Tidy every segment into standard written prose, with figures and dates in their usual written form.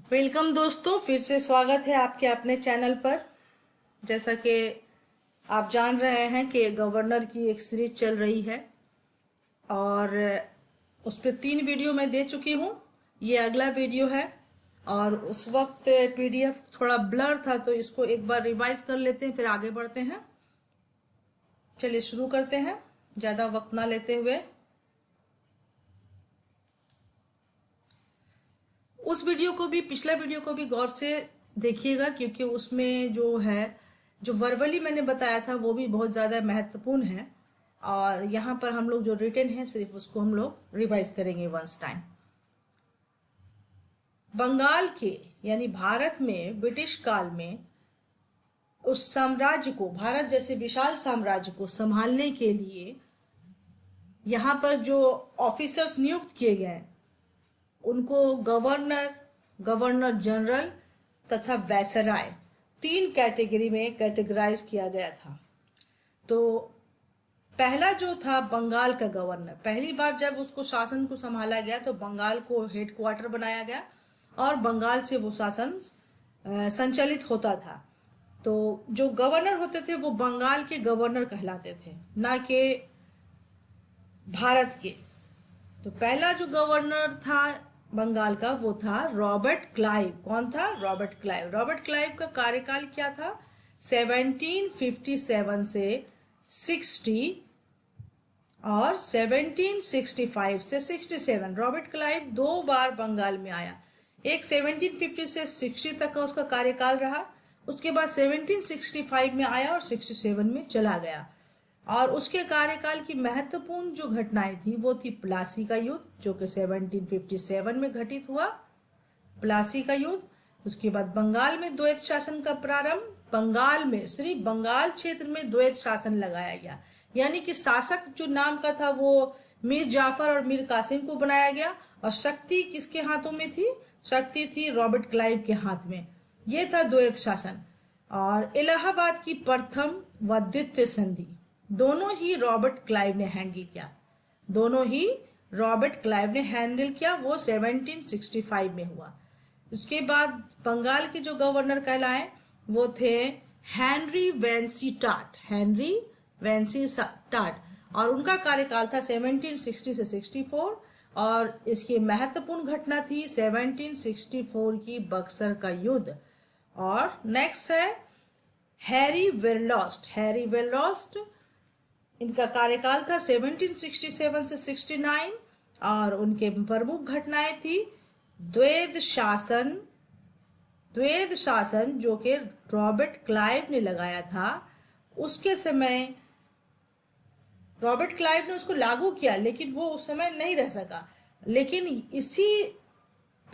Welcome दोस्तों, फिर से स्वागत है आपके अपने चैनल पर। जैसा कि आप जान रहे हैं कि गवर्नर की एक सीरीज चल रही है और उस पर 3 वीडियो मैं दे चुकी हूँ। ये अगला वीडियो है और उस वक्त पीडीएफ थोड़ा ब्लर था, तो इसको एक बार रिवाइज कर लेते हैं, फिर आगे बढ़ते हैं। चलिए शुरू करते हैं ज़्यादा वक्त ना लेते हुए। उस वीडियो को भी, पिछला वीडियो को भी गौर से देखिएगा, क्योंकि उसमें जो वर्बली मैंने बताया था वो भी बहुत ज़्यादा महत्वपूर्ण है। और यहाँ पर हम लोग जो रिटन है सिर्फ उसको हम लोग रिवाइज करेंगे वंस टाइम। बंगाल के यानी भारत में ब्रिटिश काल में उस साम्राज्य को, भारत जैसे विशाल साम्राज्य को संभालने के लिए यहाँ पर जो ऑफिसर्स नियुक्त किए गए उनको गवर्नर, गवर्नर जनरल तथा वैसराय 3 कैटेगरी में कैटेगराइज किया गया था। तो पहला जो था बंगाल का गवर्नर, पहली बार जब उसको शासन को संभाला गया तो बंगाल को हेडक्वार्टर बनाया गया और बंगाल से वो शासन संचालित होता था। तो जो गवर्नर होते थे वो बंगाल के गवर्नर कहलाते थे, ना कि भारत के। तो पहला जो गवर्नर था बंगाल का वो था रॉबर्ट क्लाइव। कौन था? Robert Clive. रॉबर्ट क्लाइव का कार्यकाल क्या था? 1757 से 60 और 1765 से 67। रॉबर्ट क्लाइव 2 बार बंगाल में आया। एक 1750 से 60 तक का उसका कार्यकाल रहा, उसके बाद 1765 में आया और 67 में चला गया। और उसके कार्यकाल की महत्वपूर्ण जो घटनाएं थी वो थी प्लासी का युद्ध, जो कि 1757 में घटित हुआ। प्लासी का युद्ध, उसके बाद बंगाल में द्वैत शासन का प्रारंभ। बंगाल में, सिर्फ बंगाल क्षेत्र में द्वैत शासन लगाया गया, यानी कि शासक जो नाम का था वो मीर जाफर और मीर कासिम को बनाया गया और शक्ति किसके हाथों में थी? शक्ति थी रॉबर्ट क्लाइव के हाथ में। ये था द्वैत शासन। और इलाहाबाद की प्रथम व द्वितीय संधि दोनों ही रॉबर्ट क्लाइव ने हैंडल किया। दोनों ही रॉबर्ट क्लाइव ने हैंडल किया, वो 1765 में हुआ। उसके बाद बंगाल के जो गवर्नर कहलाए वो थे हेनरी वेंसी टाट। हेनरी वेंसी टाट, और उनका कार्यकाल था 1760 से 64। और इसकी महत्वपूर्ण घटना थी 1764 की बक्सर का युद्ध। और नेक्स्ट है हैरी वेरलॉस्ट। हैरी वेरलॉस्ट, इनका कार्यकाल था 1767 से 69 और उनके प्रमुख घटनाएं थी द्वैध शासन। द्वैध शासन जो कि रॉबर्ट क्लाइव ने लगाया था, उसके समय रॉबर्ट क्लाइव ने उसको लागू किया, लेकिन वो उस समय नहीं रह सका। लेकिन इसी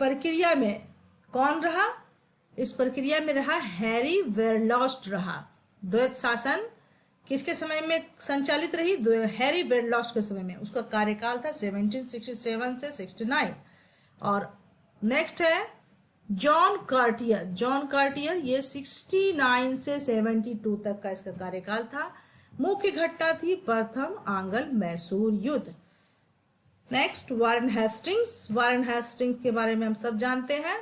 प्रक्रिया में कौन रहा? इस प्रक्रिया में रहा हैरी वेरलॉस्ट रहा। द्वैध शासन किसके समय में संचालित रही? हैरी वेरलॉस्ट के समय में। उसका कार्यकाल था 1767 से 69। और नेक्स्ट है जॉन कार्टियर। जॉन कार्टियर, ये 69 से 72 तक का इसका कार्यकाल था। मुख्य घटना थी प्रथम आंग्ल मैसूर युद्ध। Next Warren Hastings. Warren Hastings के बारे में हम सब जानते हैं।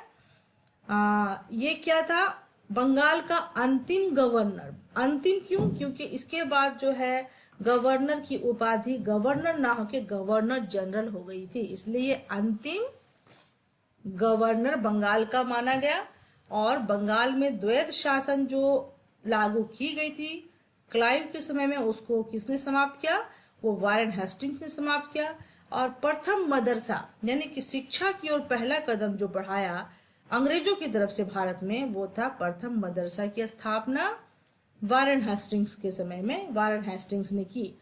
ये क्या था? बंगाल का अंतिम गवर्नर। अंतिम क्यों? क्योंकि इसके बाद जो है गवर्नर की उपाधि गवर्नर ना होके गवर्नर जनरल हो गई थी, इसलिए अंतिम गवर्नर बंगाल का माना गया। और बंगाल में द्वैध शासन जो लागू की गई थी क्लाइव के समय में, उसको किसने समाप्त किया? वो वारेन हेस्टिंग्स ने समाप्त किया। और प्रथम मदरसा यानी कि शिक्षा की ओर पहला कदम जो बढ़ाया अंग्रेजों की तरफ से भारत में, वो था प्रथम मदरसा की स्थापना वारेन हेस्टिंग्स के समय में वारेन हेस्टिंग्स ने की।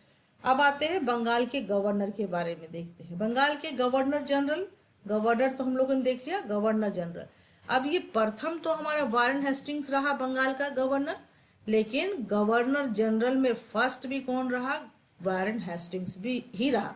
अब आते हैं बंगाल के गवर्नर के बारे में, देखते हैं बंगाल के गवर्नर जनरल। गवर्नर तो हम लोगों ने देख लिया, गवर्नर जनरल। अब ये प्रथम तो हमारा वारेन हेस्टिंग्स रहा बंगाल का गवर्नर, लेकिन गवर्नर जनरल में फर्स्ट भी कौन रहा? वारेन हेस्टिंग्स भी ही रहा।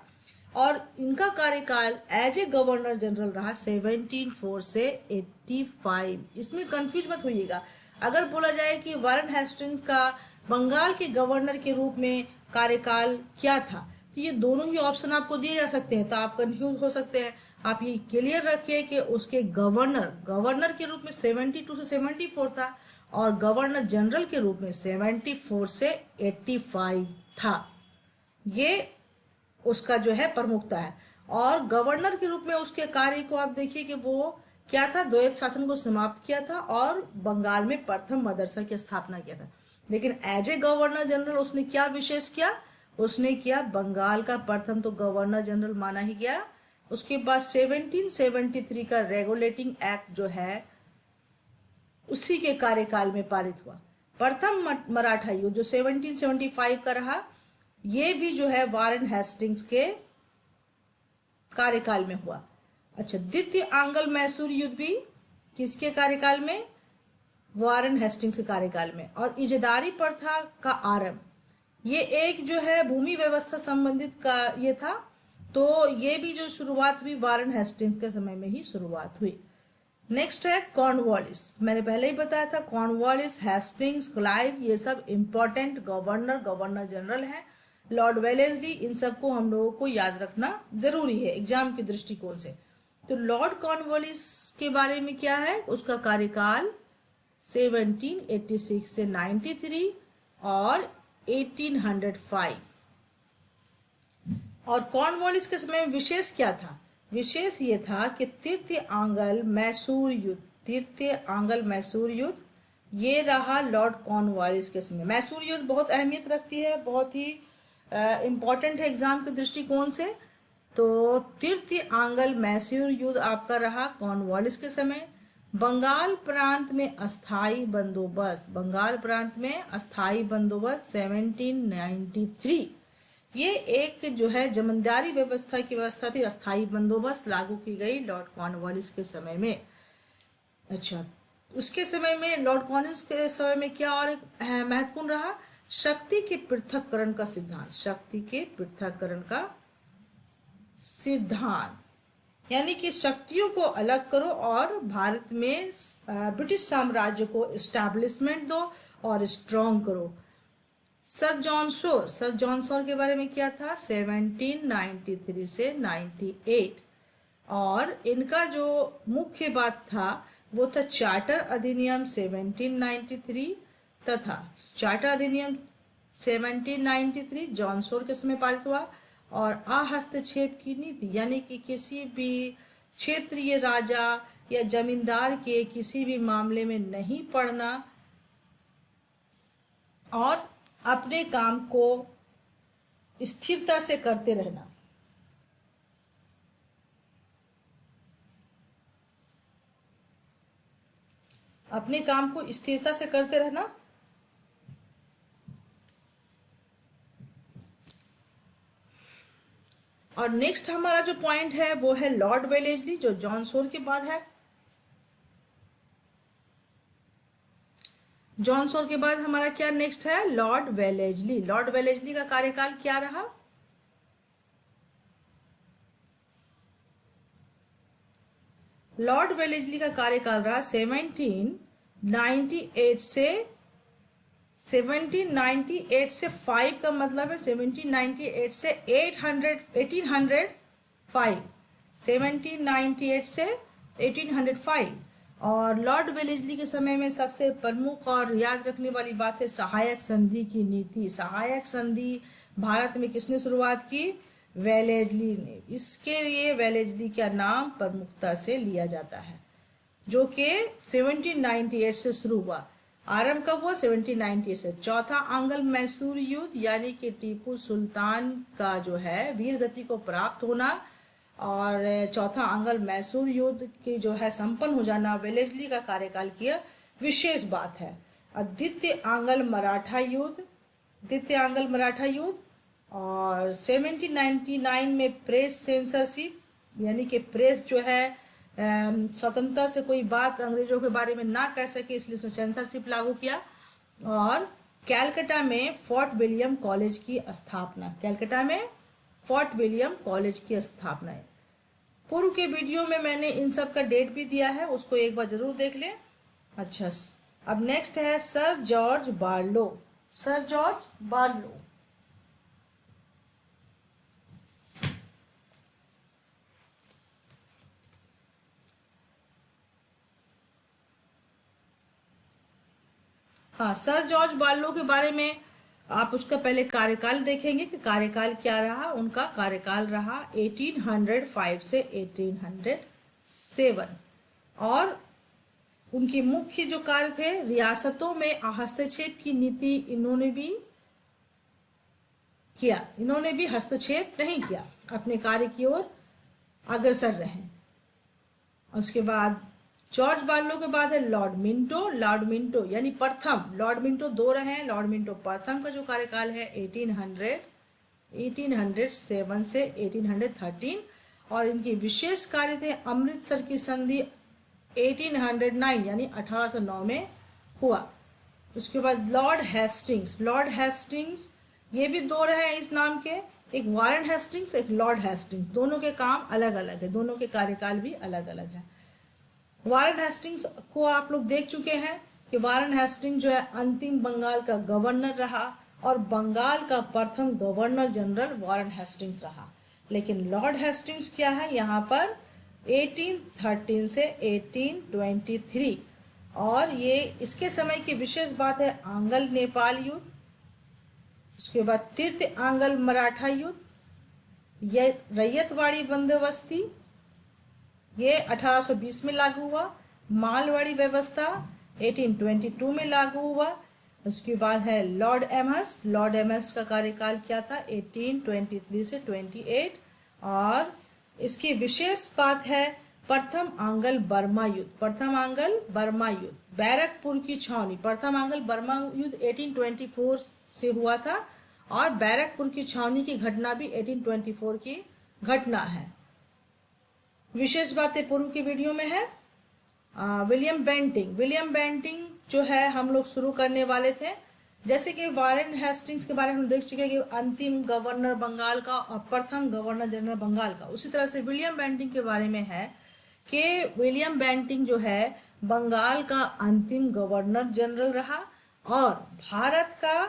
और इनका कार्यकाल एज ए गवर्नर जनरल रहा 1704 से 85। इसमें कंफ्यूज मत होइएगा। अगर बोला जाए कि वारेन हेस्टिंग्स का बंगाल के गवर्नर के रूप में कार्यकाल क्या था, तो ये दोनों ही ऑप्शन आपको दिए जा सकते हैं, तो आप कंफ्यूज हो सकते हैं। आप ये क्लियर रखिए कि उसके गवर्नर के रूप में 72 से 74 था और गवर्नर जनरल के रूप में 74 से 85 था। ये उसका जो है प्रमुखता है। और गवर्नर के रूप में उसके कार्य को आप देखिए कि वो क्या था, द्वैत शासन को समाप्त किया था और बंगाल में प्रथम मदरसा की स्थापना किया था। लेकिन एज ए गवर्नर जनरल उसने क्या विशेष किया, उसने किया बंगाल का प्रथम तो गवर्नर जनरल माना ही गया। उसके बाद 1773 का रेगुलेटिंग एक्ट जो है उसी के कार्यकाल में पारित हुआ। प्रथम मराठा युद्ध जो 1775 का रहा, ये भी जो है वारेन हेस्टिंग्स के कार्यकाल में हुआ। अच्छा, द्वितीय आंग्ल मैसूर युद्ध भी किसके कार्यकाल में, वारेन हेस्टिंग्स के कार्यकाल में। और इजदारी प्रथा का आरंभ, ये एक जो है भूमि व्यवस्था संबंधित का ये था, तो ये भी जो शुरुआत हुई वारेन हेस्टिंग्स के समय में ही शुरुआत हुई। नेक्स्ट है कॉर्नवालिस, मैंने पहले ही बताया था कॉर्नवालिस, हेस्टिंग्स, क्लाइव, ये सब इंपॉर्टेंट गवर्नर जनरल है। लॉर्ड वेलेस्ली, इन सबको हम लोगों को याद रखना जरूरी है एग्जाम के दृष्टिकोण से। तो लॉर्ड कॉर्नवालिस के बारे में क्या है, उसका कार्यकाल 1786 से 93 और 1805। और कॉर्नवालिस के समय में विशेष क्या था, विशेष ये था कि तृतीय आंग्ल मैसूर युद्ध ये रहा लॉर्ड कॉर्नवालिस के समय। मैसूर युद्ध बहुत अहमियत रखती है, बहुत ही इम्पोर्टेंट है एग्जाम के दृष्टिकोण से। तो तृतीय आंग्ल मैसूर युद्ध आपका रहा कॉर्नवालिस के समय। बंगाल प्रांत में अस्थाई बंदोबस्त 1793, ये एक जो है जमींदारी व्यवस्था की व्यवस्था थी, अस्थाई बंदोबस्त लागू की गई लॉर्ड कॉर्नवालिस के समय में। अच्छा, उसके समय में लॉर्ड कॉर्नवालिस के समय में क्या और महत्वपूर्ण रहा, शक्ति के पृथक्करण का सिद्धांत, यानी कि शक्तियों को अलग करो और भारत में ब्रिटिश साम्राज्य को एस्टैब्लिशमेंट दो और स्ट्रॉन्ग करो। सर जॉन शोर के बारे में क्या था, 1793 से 98। और इनका जो मुख्य बात था वो था चार्टर अधिनियम 1793 तथा चार्टर अधिनियम 1793 जॉन शोर के समय पारित हुआ। और अहस्तक्षेप की नीति, यानी कि किसी भी क्षेत्रीय राजा या जमींदार के किसी भी मामले में नहीं पड़ना और अपने काम को स्थिरता से करते रहना। अपने काम को स्थिरता से करते रहना। और नेक्स्ट हमारा जो पॉइंट है वो है लॉर्ड वेलेस्ली, जो जॉन शोर के बाद है। जॉन शोर के बाद हमारा क्या नेक्स्ट है, लॉर्ड वेलेस्ली। लॉर्ड वेलेस्ली का कार्यकाल क्या रहा, लॉर्ड वेलेस्ली का कार्यकाल रहा 1798 से 5 का मतलब है 1798 से 1805, 1798 से 1805। और लॉर्ड वेलेस्ली के समय में सबसे प्रमुख और याद रखने वाली बात है सहायक संधि की नीति। सहायक संधि भारत में किसने शुरुआत की, वेलेस्ली ने। इसके लिए वेलेस्ली का नाम प्रमुखता से लिया जाता है, जो कि 1798 से शुरू हुआ। आरंभ कब हुआ, 1798 से। चौथा आंग्ल मैसूर युद्ध, यानी कि टीपू सुल्तान का जो है वीर गति को प्राप्त होना और चौथा आंग्ल मैसूर युद्ध की जो है संपन्न हो जाना वेलेस्ली का कार्यकाल की विशेष बात है। द्वितीय आंग्ल मराठा युद्ध और 1799 में प्रेस सेंसरशिप, यानी कि प्रेस जो है स्वतंत्रता से कोई बात अंग्रेजों के बारे में ना कह सके, इसलिए उसने सेंसरशिप लागू किया। और कैलकाटा में फोर्ट विलियम कॉलेज की स्थापना, है। पूर्व के वीडियो में मैंने इन सब का डेट भी दिया है, उसको एक बार जरूर देख लें। अच्छा, अब नेक्स्ट है सर जॉर्ज बार्लो। हाँ, सर जॉर्ज बार्लो के बारे में आप उसका पहले कार्यकाल देखेंगे कि कार्यकाल क्या रहा। उनका कार्यकाल रहा 1805 से 1807 और उनके मुख्य जो कार्य थे, रियासतों में हस्तक्षेप की नीति इन्होंने भी किया। इन्होंने भी हस्तक्षेप नहीं किया, अपने कार्य की ओर अग्रसर रहे। उसके बाद जॉर्ज बार्लो के बाद है लॉर्ड मिंटो। लॉर्ड मिंटो यानी प्रथम, लॉर्ड मिंटो दो रहे हैं। लॉर्ड मिंटो प्रथम का जो कार्यकाल है 1807 से 1813 और इनके विशेष कार्य थे अमृतसर की संधि 1809 यानी 1809 में हुआ। उसके बाद लॉर्ड हेस्टिंग्स। लॉर्ड हेस्टिंग्स ये भी दो रहे हैं इस नाम के, एक वारेन हेस्टिंग्स, एक लॉर्ड हेस्टिंग्स। दोनों के काम अलग अलग है, दोनों के कार्यकाल भी अलग अलग है। वारेन हेस्टिंग्स को आप लोग देख चुके हैं कि वारेन हेस्टिंग्स जो है अंतिम बंगाल का गवर्नर रहा और बंगाल का प्रथम गवर्नर जनरल वारेन हेस्टिंग्स रहा। लेकिन लॉर्ड हेस्टिंग्स क्या है यहाँ पर 1813 से 1823 और ये इसके समय की विशेष बात है आंग्ल नेपाल युद्ध, उसके बाद तृतीय आंग्ल मराठा युद्ध, ये रैयतवाड़ी बंदोबस्ती ये 1820 में लागू हुआ, मालवाड़ी व्यवस्था 1822 में लागू हुआ। उसके बाद है लॉर्ड एमहस। लॉर्ड एमहस का कार्यकाल क्या था 1823 से 28 और इसकी विशेष बात है प्रथम आंग्ल बर्मा युद्ध। प्रथम आंग्ल बर्मा युद्ध, बैरकपुर की छावनी। प्रथम आंग्ल बर्मा युद्ध 1824 से हुआ था और बैरकपुर की छावनी की घटना भी 1824 की घटना है। विशेष बातें पूर्व की वीडियो में है। William Bentinck. विलियम बेंटिंग जो है हम लोग शुरू करने वाले थे। जैसे कि वारेन हेस्टिंग्स के बारे में हम देख चुके हैं कि अंतिम गवर्नर बंगाल का और प्रथम गवर्नर जनरल बंगाल का, उसी तरह से विलियम बेंटिंग के बारे में है कि विलियम बेंटिंग जो है बंगाल का अंतिम गवर्नर जनरल रहा और भारत का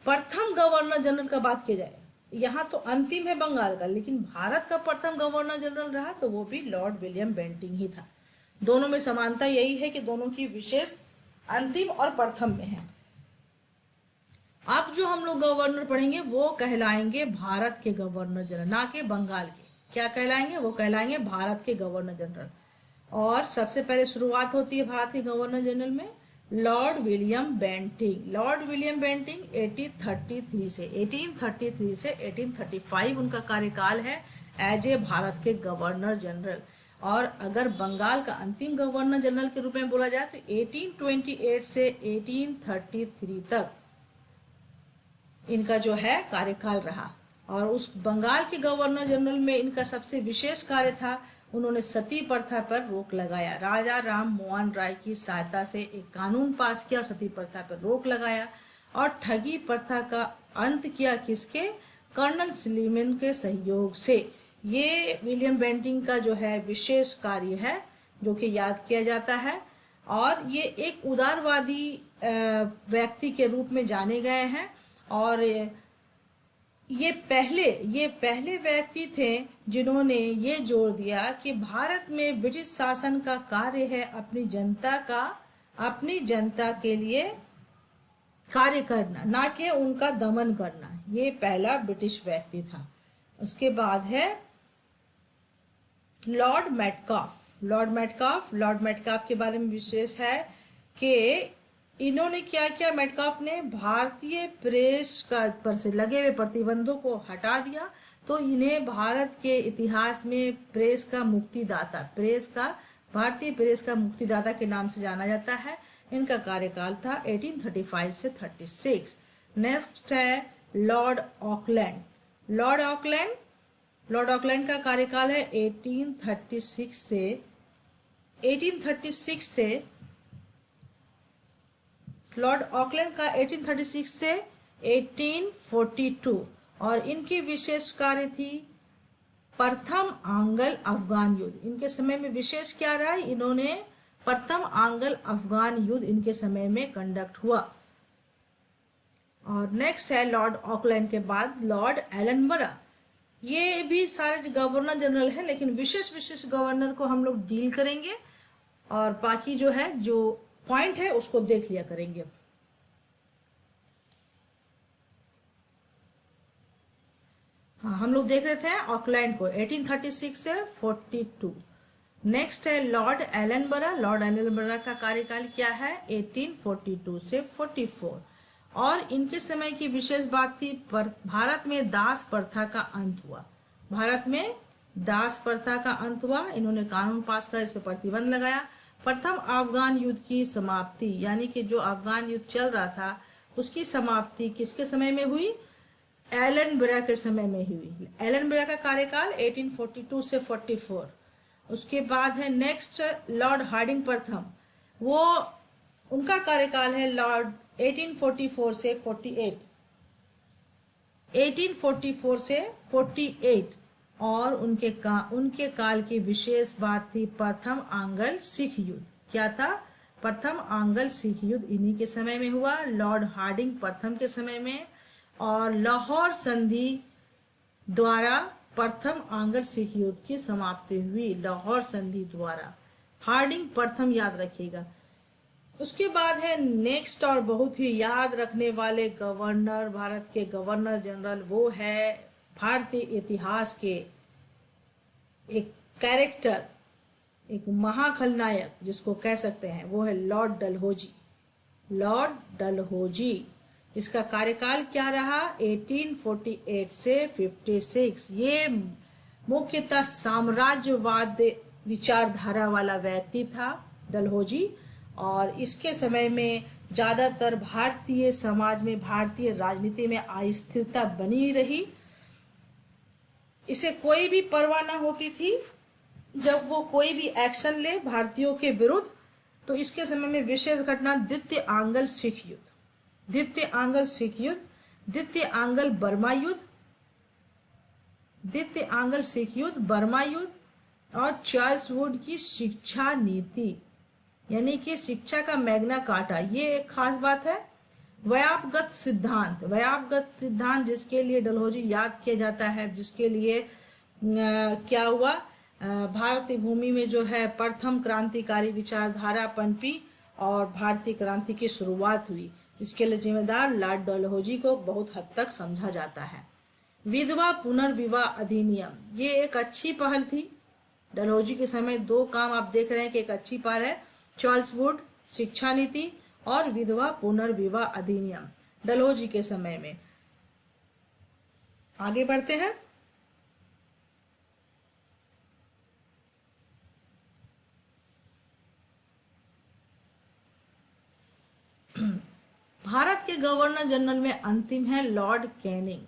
प्रथम गवर्नर जनरल का बात की जाए, यहाँ तो अंतिम है बंगाल का, लेकिन भारत का प्रथम गवर्नर जनरल रहा तो वो भी लॉर्ड विलियम बेंटिंग ही था। दोनों में समानता यही है कि दोनों की विशेष अंतिम और प्रथम में है। अब जो हम लोग गवर्नर पढ़ेंगे वो कहलाएंगे भारत के गवर्नर जनरल, ना कि बंगाल के। क्या कहलाएंगे? वो कहलाएंगे भारत के गवर्नर जनरल। और सबसे पहले शुरुआत होती है भारत के गवर्नर जनरल में lord William Bentinck. Lord William Bentinck 1833 से 1835 उनका कार्यकाल है एज ए भारत के गवर्नर जनरल। और अगर बंगाल का अंतिम गवर्नर जनरल के रूप में बोला जाए तो 1828 से 1833 तक इनका जो है कार्यकाल रहा। और उस बंगाल के गवर्नर जनरल में इनका सबसे विशेष कार्य था, उन्होंने सती प्रथा पर रोक लगाया। राजा राम मोहन राय की सहायता से एक कानून पास किया और सती प्रथा पर रोक लगाया और ठगी प्रथा का अंत किया। किसके? कर्नल स्लीमैन के सहयोग से। ये विलियम बेंटिंग का जो है विशेष कार्य है जो कि याद किया जाता है। और ये एक उदारवादी व्यक्ति के रूप में जाने गए हैं और ये पहले व्यक्ति थे जिन्होंने ये जोर दिया कि भारत में ब्रिटिश शासन का कार्य है अपनी जनता के लिए कार्य करना, ना कि उनका दमन करना। ये पहला ब्रिटिश व्यक्ति था। उसके बाद है लॉर्ड मेटकाफ। लॉर्ड मेटकाफ के बारे में विशेष है कि इन्होंने क्या किया। मेटकाफ ने भारतीय प्रेस का पर से लगे हुए प्रतिबंधों को हटा दिया, तो इन्हें भारत के इतिहास में भारतीय प्रेस का मुक्तिदाता के नाम से जाना जाता है। इनका कार्यकाल था 1835 से 36। नेक्स्ट है लॉर्ड ऑकलैंड। लॉर्ड ऑकलैंड का कार्यकाल है 1836 से लॉर्ड ऑकलैंड का 1836 से 1842 और इनकी विशेष कार्य थी प्रथम आंग्ल अफगान युद्ध। इनके समय में विशेष क्या रहा? इन्होंने प्रथम आंग्ल अफगान युद्ध इनके समय में कंडक्ट हुआ। और नेक्स्ट है लॉर्ड ऑकलैंड के बाद लॉर्ड एलनबरा। ये भी सारे गवर्नर जनरल हैं, लेकिन विशेष गवर्नर को हम लोग डील करेंगे और बाकी जो है जो पॉइंट है उसको देख लिया करेंगे। हाँ, हम लोग देख रहे थे ऑकलैंड को 1836 से 42। नेक्स्ट है लॉर्ड एलनबरा। लॉर्ड एलनबरा का कार्यकाल क्या है? 1842 से 44। और इनके समय की विशेष बात थी, पर भारत में दास प्रथा का अंत हुआ। भारत में दास प्रथा का अंत हुआ। इन्होंने कानून पास कर इस पर प्रतिबंध लगाया। प्रथम अफगान युद्ध की समाप्ति, यानी कि जो अफगान युद्ध चल रहा था उसकी समाप्ति किसके समय में हुई? एलन ब्रा के समय में हुई। एलन ब्रा का कार्यकाल 1842 से 44। उसके बाद है नेक्स्ट लॉर्ड हार्डिंग प्रथम, वो उनका कार्यकाल है लॉर्ड 1844 से 48। 1844 से 48। और उनके काल की विशेष बात थी प्रथम आंग्ल सिख युद्ध। क्या था? प्रथम आंग्ल सिख युद्ध इन्हीं के समय में हुआ, लॉर्ड हार्डिंग प्रथम के समय में। और लाहौर संधि द्वारा प्रथम आंग्ल सिख युद्ध की समाप्ति हुई, लाहौर संधि द्वारा। हार्डिंग प्रथम याद रखिएगा। उसके बाद है नेक्स्ट और बहुत ही याद रखने वाले गवर्नर, भारत के गवर्नर जनरल, वो है भारतीय इतिहास के एक कैरेक्टर, एक महाखलनायक जिसको कह सकते हैं, वो है लॉर्ड डलहौजी। लॉर्ड डलहौजी, इसका कार्यकाल क्या रहा? 1848 से 56। ये मुख्यतः साम्राज्यवाद विचारधारा वाला व्यक्ति था डलहौजी। और इसके समय में ज्यादातर भारतीय समाज में, भारतीय राजनीति में अस्थिरता बनी रही। इसे कोई भी परवाह न होती थी जब वो कोई भी एक्शन ले भारतीयों के विरुद्ध। तो इसके समय में विशेष घटना द्वितीय आंग्ल सिख युद्ध, द्वितीय आंग्ल सिख युद्ध, द्वितीय आंग्ल बर्मा युद्ध, द्वितीय आंग्ल सिख युद्ध, बर्मा युद्ध, और चार्ल्स वुड की शिक्षा नीति, यानी कि शिक्षा का मैग्ना कार्टा, ये एक खास बात है। व्यापगत सिद्धांत, व्यापगत सिद्धांत जिसके लिए डलहौजी याद किया जाता है, जिसके लिए क्या हुआ, भारतीय भूमि में जो है प्रथम क्रांतिकारी विचारधारा पनपी और भारतीय क्रांति की शुरुआत हुई। इसके लिए जिम्मेदार लॉर्ड डलहौजी को बहुत हद तक समझा जाता है। विधवा पुनर्विवाह अधिनियम, ये एक अच्छी पहल थी डलहौजी के समय। दो काम आप देख रहे हैं कि एक अच्छी पहल है, चार्ल्स वुड शिक्षा नीति और विधवा पुनर्विवाह अधिनियम डलहौजी के समय में। आगे बढ़ते हैं। भारत के गवर्नर जनरल में अंतिम है लॉर्ड कैनिंग।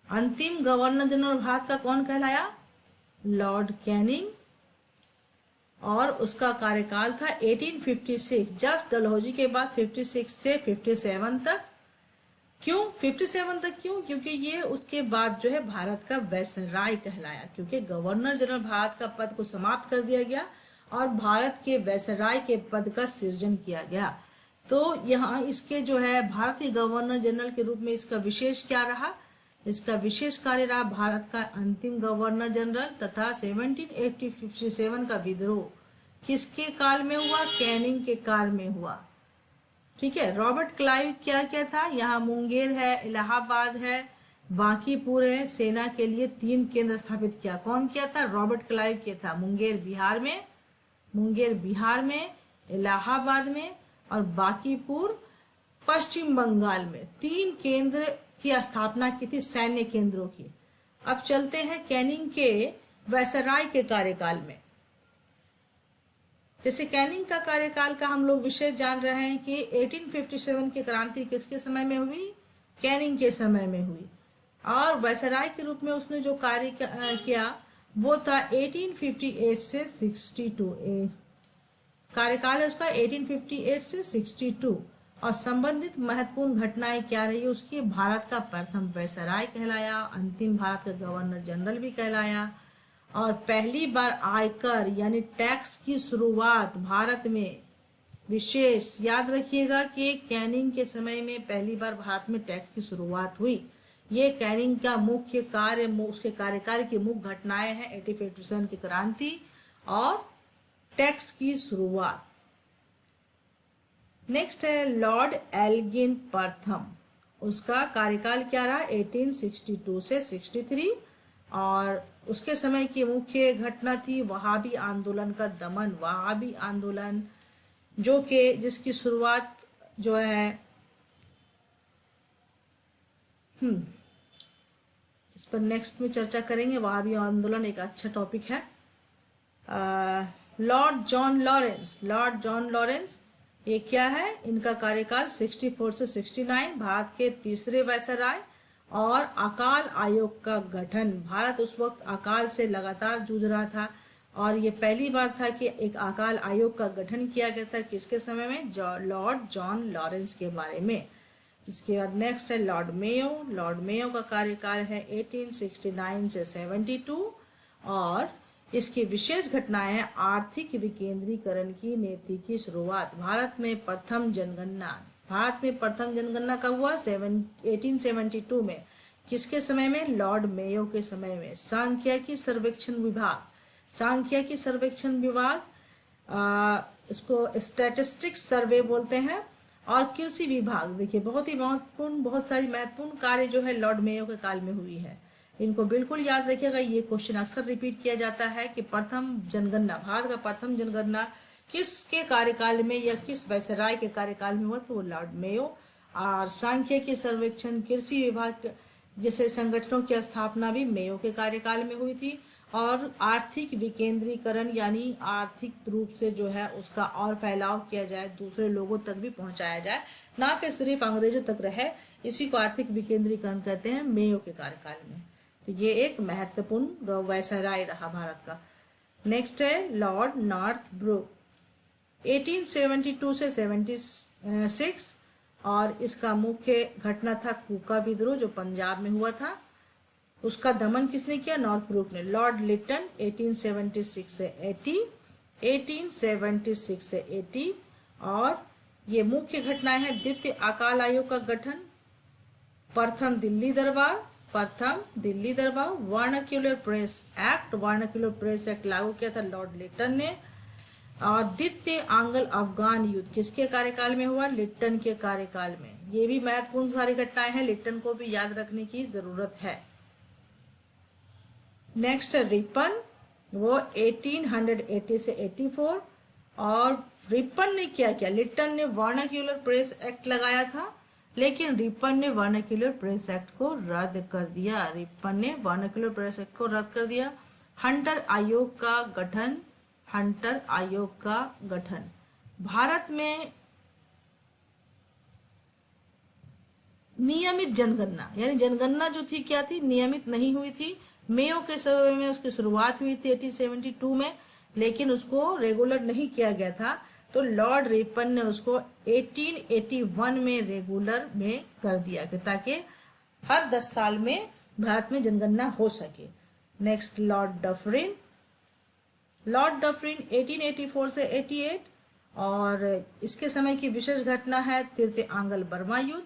अंतिम गवर्नर जनरल भारत का कौन कहलाया? Lord Canning. और उसका कार्यकाल था 1856, जस्ट डलहौजी के बाद 56 से 57 तक। क्यों 57 तक? क्योंकि ये उसके बाद जो है भारत का वायसराय कहलाया, क्योंकि गवर्नर जनरल भारत का पद को समाप्त कर दिया गया और भारत के वायसराय के पद का सृजन किया गया। तो यहाँ इसके जो है भारतीय गवर्नर जनरल के रूप में इसका विशेष क्या रहा? इसका विशेष कार्य रहा भारत का अंतिम गवर्नर जनरल। तथा 1757 का विद्रोह किसके काल में हुआ? कैनिंग के काल में हुआ। ठीक है। रॉबर्ट क्लाइव क्या क्या था? यहाँ मुंगेर है, इलाहाबाद है, बांकीपुर है। सेना के लिए 3 केंद्र स्थापित किया। कौन किया था? रॉबर्ट क्लाइव किया था। मुंगेर बिहार में, इलाहाबाद में और बांकीपुर पश्चिम बंगाल में 3 केंद्र की स्थापना की थी, सैन्य केंद्रों की। अब चलते हैं कैनिंग के वायसराय के कार्यकाल में। जैसे कैनिंग का कार्यकाल का हम लोग विशेष जान रहे हैं कि 1857 की क्रांति किसके समय में हुई? कैनिंग के समय में हुई। और वायसराय के रूप में उसने जो कार्य किया वो था 1858 से 62। कार्यकाल है उसका 1858 से 62। और संबंधित महत्वपूर्ण घटनाएं क्या रही उसकी? भारत का प्रथम वायसराय कहलाया, अंतिम भारत का गवर्नर जनरल भी कहलाया, और पहली बार आयकर यानी टैक्स की शुरुआत भारत में। विशेष याद रखिएगा कि कैनिंग के समय में पहली बार भारत में टैक्स की शुरुआत हुई। ये कैनिंग का मुख्य कार्य, उसके कार्यकाल की मुख्य घटनाएं हैं 1857 की क्रांति और टैक्स की शुरुआत। नेक्स्ट है लॉर्ड एल्गिन प्रथम। उसका कार्यकाल क्या रहा, 1862 से 63। और उसके समय की मुख्य घटना थी वहाबी आंदोलन का दमन। वहाबी आंदोलन जो कि जिसकी शुरुआत जो है इस पर नेक्स्ट में चर्चा करेंगे। वहाबी आंदोलन एक अच्छा टॉपिक है। Lord John Lawrence, Lord John Lawrence ये क्या है, इनका कार्यकाल 64 से 69। भारत के तीसरे वायसराय। और अकाल आयोग का गठन, भारत उस वक्त अकाल से लगातार जूझ रहा था और ये पहली बार था कि एक अकाल आयोग का गठन किया गया था। किसके समय में, लॉर्ड जॉन लॉरेंस के बारे में। इसके बाद नेक्स्ट है लॉर्ड मेयो। लॉर्ड मेयो का कार्यकाल है 1869 से 72। और इसकी विशेष घटनाएं हैं आर्थिक विकेंद्रीकरण की नीति की शुरुआत। भारत में प्रथम जनगणना कब हुआ, 1872 में। किसके समय में, लॉर्ड मेयो के समय में। सांख्यिकी सर्वेक्षण विभाग इसको स्टैटिस्टिक्स सर्वे बोलते हैं। और कृषि विभाग, देखिए बहुत सारी महत्वपूर्ण कार्य जो है लॉर्ड मेयो के काल में हुई है। इनको बिल्कुल याद रखिएगा, ये क्वेश्चन अक्सर रिपीट किया जाता है कि प्रथम जनगणना, भारत का प्रथम जनगणना किसके कार्यकाल में या किस वायसराय के कार्यकाल में हुआ, तो वो लॉर्ड मेयो। और सांख्यिकी सर्वेक्षण, कृषि विभाग जैसे संगठनों की स्थापना भी मेयो के कार्यकाल में हुई थी। और आर्थिक विकेंद्रीकरण यानी आर्थिक रूप से जो है उसका और फैलाव किया जाए, दूसरे लोगों तक भी पहुंचाया जाए, ना कि सिर्फ अंग्रेजों तक रहे। इसी को आर्थिक विकेंद्रीकरण कहते हैं मेयो के कार्यकाल में। तो ये एक महत्वपूर्ण वायसराय रहा भारत का। नेक्स्ट है लॉर्ड नॉर्थ ब्रुक, 1872 से 76। और इसका मुख्य घटना था कूका विद्रोह जो पंजाब में हुआ था। उसका दमन किसने किया, नॉर्थ ब्रुक ने। लॉर्ड लिटन 1876 से 80। और ये मुख्य घटनाएं हैं द्वितीय अकाल आयोग का गठन, प्रथम दिल्ली दरबार, वर्नाक्यूलर प्रेस एक्ट लागू किया था लॉर्ड लिटन ने। और द्वितीय आंग्ल अफगान युद्ध किसके कार्यकाल में हुआ, लिटन के कार्यकाल में। ये भी महत्वपूर्ण सारी घटनाएं हैं, लिटन को भी याद रखने की जरूरत है। नेक्स्ट है रिपन, वो 1880 से 84। और रिपन ने क्या किया, लिटन ने वर्नाक्यूलर प्रेस एक्ट लगाया था, लेकिन रिपन ने वर्नाक्यूलर प्रेस एक्ट को रद्द कर दिया। हंटर आयोग का गठन, भारत में नियमित जनगणना यानी जनगणना जो थी क्या थी, नियमित नहीं हुई थी। मेयो के समय में उसकी शुरुआत हुई थी 1872 में, लेकिन उसको रेगुलर नहीं किया गया था। तो लॉर्ड रिपन ने उसको 1881 में रेगुलर में कर दिया कि ताकि हर 10 साल में भारत में जनगणना हो सके। नेक्स्ट लॉर्ड डफरिन 1884 से 88। और इसके समय की विशेष घटना है तृतीय आंग्ल बर्मा युद्ध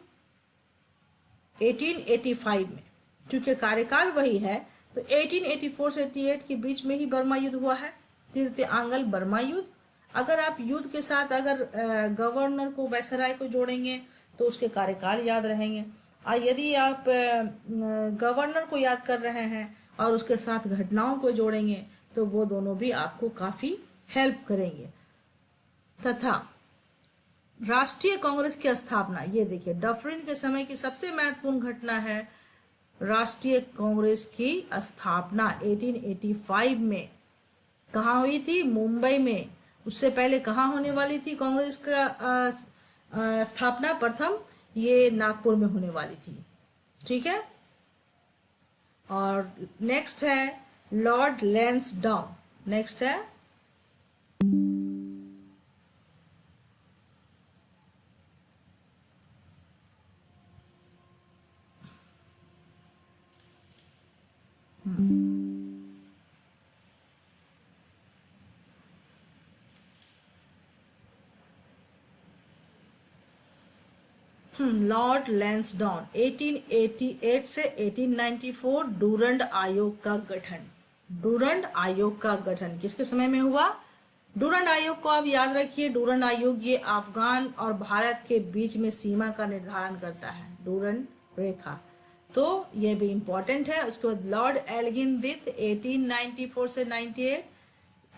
1885 में। क्योंकि कार्यकाल वही है तो 1884 से 88 के बीच में ही बर्मा युद्ध हुआ है, तृतीय आंग्ल बर्मा युद्ध। अगर आप युद्ध के साथ अगर गवर्नर को, वायसराय को जोड़ेंगे तो उसके कार्यकाल याद रहेंगे। और यदि आप गवर्नर को याद कर रहे हैं और उसके साथ घटनाओं को जोड़ेंगे तो वो दोनों भी आपको काफी हेल्प करेंगे। तथा राष्ट्रीय कांग्रेस की स्थापना, ये देखिए डफरिन के समय की सबसे महत्वपूर्ण घटना है राष्ट्रीय कांग्रेस की स्थापना 1885 में। कहाँ हुई थी, मुंबई में। उससे पहले कहाँ होने वाली थी कांग्रेस का स्थापना, प्रथम ये नागपुर में होने वाली थी। ठीक है। और नेक्स्ट है लॉर्ड लैंसडाउन। नेक्स्ट है लॉर्ड लैंसडाउन 1888 से 1894। डूरंड आयोग का गठन किसके समय में हुआ, डूरंड आयोग को आप याद रखिए। डूरंड आयोग ये अफगान और भारत के बीच में सीमा का निर्धारण करता है, डूरंड रेखा, तो ये भी इंपॉर्टेंट है। उसके बाद लॉर्ड एल्गिन-दित 1894 से 98।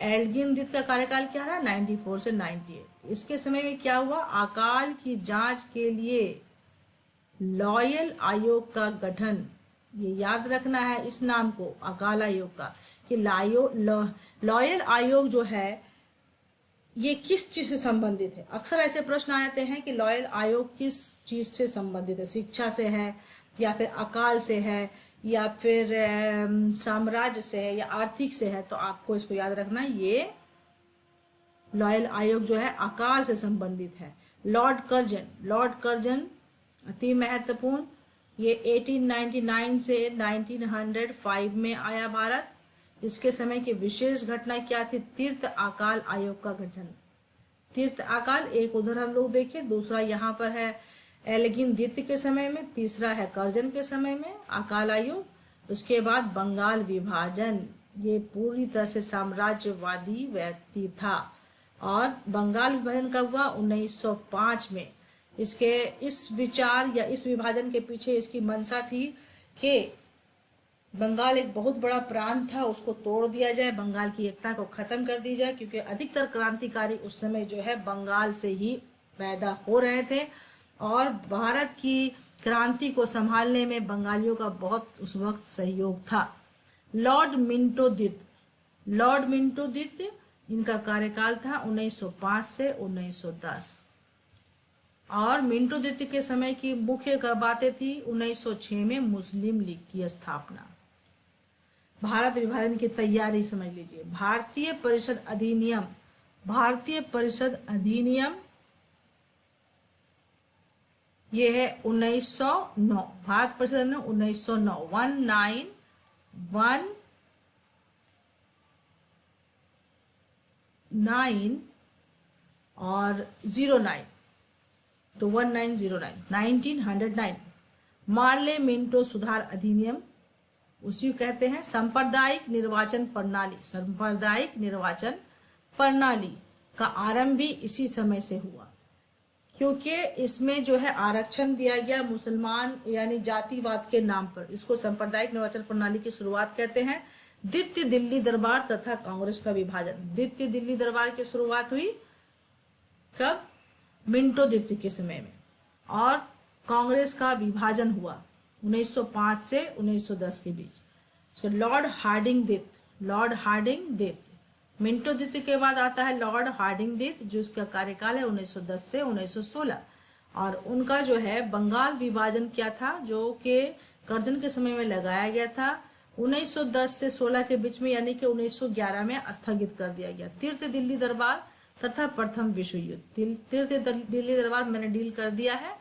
एल्गिन-दित का कार्यकाल क्या रहा? 94 से 98। इसके समय में क्या हुआ? अकाल की जांच के लिए लॉयल आयोग का गठन, ये याद रखना है इस नाम को, अकाल आयोग का, कि लॉयल आयोग जो है ये किस चीज से संबंधित है। अक्सर ऐसे प्रश्न आते हैं कि लॉयल आयोग किस चीज से संबंधित है, शिक्षा से है या फिर अकाल से है या फिर साम्राज्य से है या आर्थिक से है, तो आपको इसको याद रखना, ये लॉयल आयोग जो है अकाल से संबंधित है। लॉर्ड कर्जन अति महत्वपूर्ण, ये 1899 से 1905 में आया भारत। इसके समय की विशेष घटना क्या थी? तीर्थ अकाल आयोग का गठन। तीर्थ अकाल एक उधर हम लोग देखें, दूसरा यहाँ पर है एल्गिन-दित के समय में, तीसरा है कर्जन के समय में अकाल आयोग। उसके बाद बंगाल विभाजन, ये पूरी तरह से साम्राज्यवादी व्यक्ति था। और बंगाल विभाजन कब हुआ? 1905 में। इसके इस विचार या इस विभाजन के पीछे इसकी मंशा थी कि बंगाल एक बहुत बड़ा प्रांत था, उसको तोड़ दिया जाए, बंगाल की एकता को खत्म कर दी जाए, क्योंकि अधिकतर क्रांतिकारी उस समय जो है बंगाल से ही पैदा हो रहे थे और भारत की क्रांति को संभालने में बंगालियों का बहुत उस वक्त सहयोग था। लॉर्ड मिंटो दित इनका कार्यकाल था 1905 से 1910। और मिंटो दित के समय की मुख्य बातें थी 1906 में मुस्लिम लीग की स्थापना। भारत विभाजन की तैयारी समझ लीजिए। भारतीय परिषद अधिनियम ये है 1909। भारत परिषद अधिनियम 1909 19 और 09, तो 1909 मार्ले मिंटो सुधार अधिनियम, उसी कहते हैं। सांप्रदायिक निर्वाचन प्रणाली का आरंभ भी इसी समय से हुआ, क्योंकि इसमें जो है आरक्षण दिया गया मुसलमान यानी जातिवाद के नाम पर। इसको सांप्रदायिक निर्वाचन प्रणाली की शुरुआत कहते हैं। द्वितीय दिल्ली दरबार तथा कांग्रेस का विभाजन। द्वितीय दिल्ली दरबार की शुरुआत हुई कब? मिंटो दित के समय में, और कांग्रेस का विभाजन हुआ 1905 से 1910 के बीच। लॉर्ड हार्डिंग दित, मिंटो दित के बाद आता है लॉर्ड हार्डिंग दित, जो इसका कार्यकाल है 1910 से 1916। और उनका जो है बंगाल विभाजन क्या था, जो कि कर्जन के समय में लगाया गया था, 1910 से 16 के बीच में, यानी कि 1911 में स्थगित कर दिया गया। तीर्थ दिल्ली दरबार तथा प्रथम विश्व युद्ध। तीर्थ दिल्ली दरबार मैंने डील कर दिया है,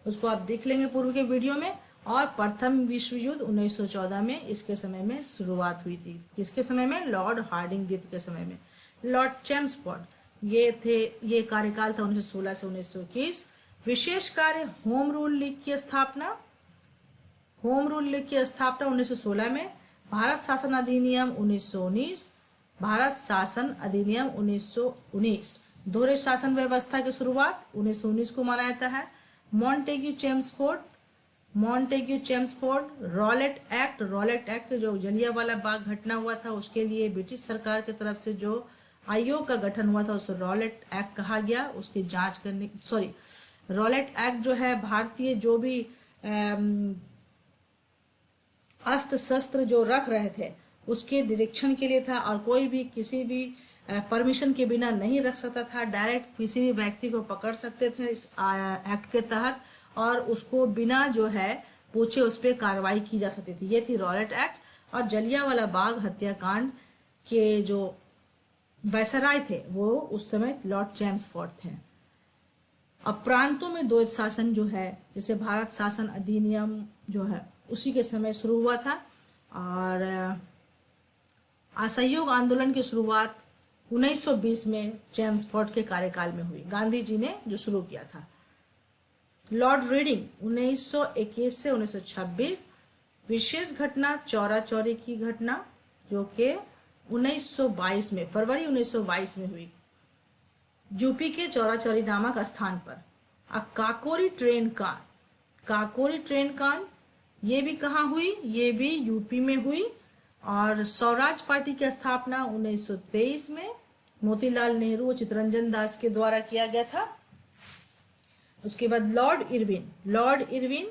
उसको आप देख लेंगे पूर्व के वीडियो में। और प्रथम विश्व युद्ध 1914 में इसके समय में शुरुआत हुई थी। किसके समय में? लॉर्ड हार्डिंग दित के समय में। लॉर्ड चेम्सफोर्ड ये कार्यकाल था 1916 से 1921। विशेष कार्य होम रूल लीग की स्थापना 1916 में। भारत शासन अधिनियम 1919 दोहरे शासन व्यवस्था की शुरुआत 1919 को माना जाता है। मॉन्टेग्यू चेम्सफोर्ड रॉलेट एक्ट जो जलियांवाला बाग घटना हुआ था उसके लिए ब्रिटिश सरकार की तरफ से जो आयोग का गठन हुआ था उसे रॉलेट एक्ट कहा गया। उसकी जांच करने रॉलेट एक्ट जो है भारतीय जो भी अस्त्र शस्त्र जो रख रहे थे उसके डिरेक्शन के लिए था, और कोई भी किसी भी परमिशन के बिना नहीं रख सकता था। डायरेक्ट किसी भी व्यक्ति को पकड़ सकते थे इस एक्ट के तहत, और उसको बिना जो है पूछे उस पर कार्रवाई की जा सकती थी। ये थी रॉलेट एक्ट। और जलियांवाला बाग हत्याकांड के जो वायसराय थे वो उस समय लॉर्ड चेम्सफोर्ड थे। अब प्रांतों में द्वैत शासन जो है, जैसे भारत शासन अधिनियम जो है उसी के समय शुरू हुआ था। और असहयोग आंदोलन की शुरुआत 1920 में चेम्सफोर्ड के कार्यकाल में हुई, गांधी जी ने जो शुरू किया था। लॉर्ड रीडिंग 1921 से 1926। विशेष घटना चौरा चौरी की घटना, जो कि 1922 में, फरवरी 1922 में हुई यूपी के चौरा चौरी नामक स्थान पर। काकोरी ट्रेन कांड, काकोरी ट्रेन कांड ये भी कहाँ हुई, ये भी यूपी में हुई। और स्वराज पार्टी की स्थापना 1923 में मोतीलाल नेहरू और चित्तरंजन दास के द्वारा किया गया था। उसके बाद लॉर्ड इरविन, लॉर्ड इरविन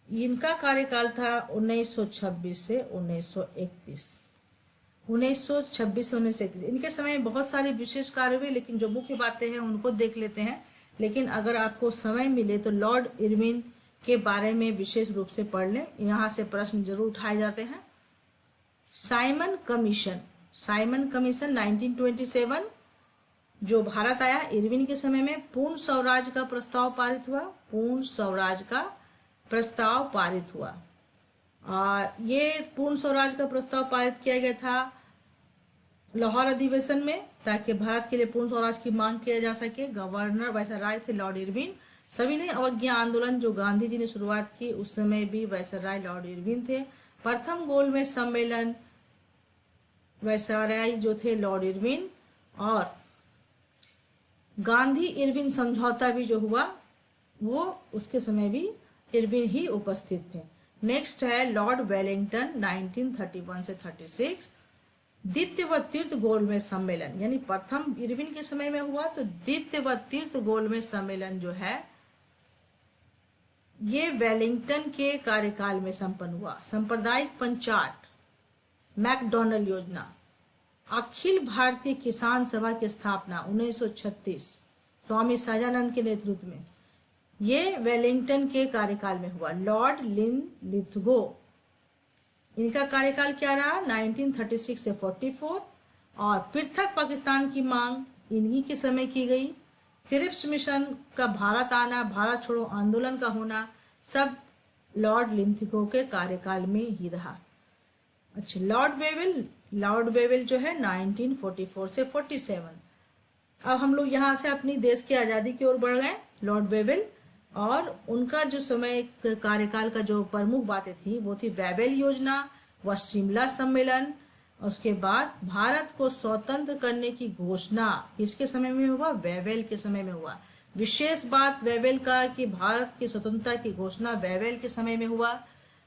इनका कार्यकाल था 1926 से 1931, 1926 से 1931। इनके समय में बहुत सारे विशेष कार्य हुए, लेकिन जो मुख्य बातें हैं उनको देख लेते हैं। लेकिन अगर आपको समय मिले तो लॉर्ड इरविन के बारे में विशेष रूप से पढ़ लें, यहाँ से प्रश्न जरूर उठाए जाते हैं। साइमन कमीशन, साइमन कमीशन 1927 जो भारत आया इरविन के समय में, पूर्ण स्वराज का प्रस्ताव पारित हुआ, पूर्ण स्वराज का प्रस्ताव पारित हुआ। ये पूर्ण स्वराज का प्रस्ताव पारित किया गया था लाहौर अधिवेशन में, ताकि भारत के लिए पूर्ण स्वराज की मांग किया जा सके। गवर्नर वायसराय थे लॉर्ड इरविन। सभी ने अवज्ञा आंदोलन जो गांधी जी ने शुरुआत की, उस समय भी वायसराय लॉर्ड इरविन थे। प्रथम गोलमेज सम्मेलन वायसराय जो थे लॉर्ड इरविन, और गांधी इरविन समझौता भी जो हुआ वो उसके समय भी इरविन ही उपस्थित थे। नेक्स्ट है लॉर्ड वेलिंगटन 1931 से 36। द्वितीय व तृतीय गोलमेज सम्मेलन, यानी प्रथम इरविन के समय में हुआ, तो द्वितीय व तृतीय गोलमेज सम्मेलन जो है ये वेलिंगटन के कार्यकाल में संपन्न हुआ। सांप्रदायिक पंचाट, मैकडॉनल्ड योजना, अखिल भारतीय किसान सभा की स्थापना 1936 स्वामी सहजानंद के नेतृत्व में, ये वेलिंगटन के कार्यकाल में हुआ। लॉर्ड लिथगो, इनका कार्यकाल क्या रहा 1936 से 44। और पृथक पाकिस्तान की मांग इन्हीं के समय की गई। क्रिप्स मिशन का भारत आना, भारत छोड़ो आंदोलन का होना, सब लॉर्ड लिथगो के कार्यकाल में ही रहा। अच्छा, लॉर्ड वेविल जो है 1944 से 47। अब हम लोग यहाँ से अपनी देश की आजादी की ओर बढ़ गए। लॉर्ड वेविल और उनका जो समय कार्यकाल का जो प्रमुख बातें थी वो थी वेवेल योजना व शिमला सम्मेलन। उसके बाद भारत को स्वतंत्र करने की घोषणा किसके समय में हुआ, वेवेल के समय में हुआ। विशेष बात वेवेल का कि भारत की स्वतंत्रता की घोषणा वेवेल के समय में हुआ।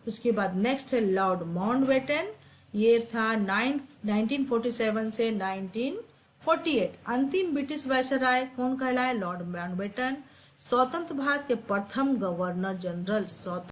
उसके बाद नेक्स्ट है लॉर्ड माउंटबेटन, ये था 1947 से 1948। अंतिम ब्रिटिश वायसराय कौन कहलाए, लॉर्ड माउंटबेटन। स्वतंत्र भारत के प्रथम गवर्नर जनरल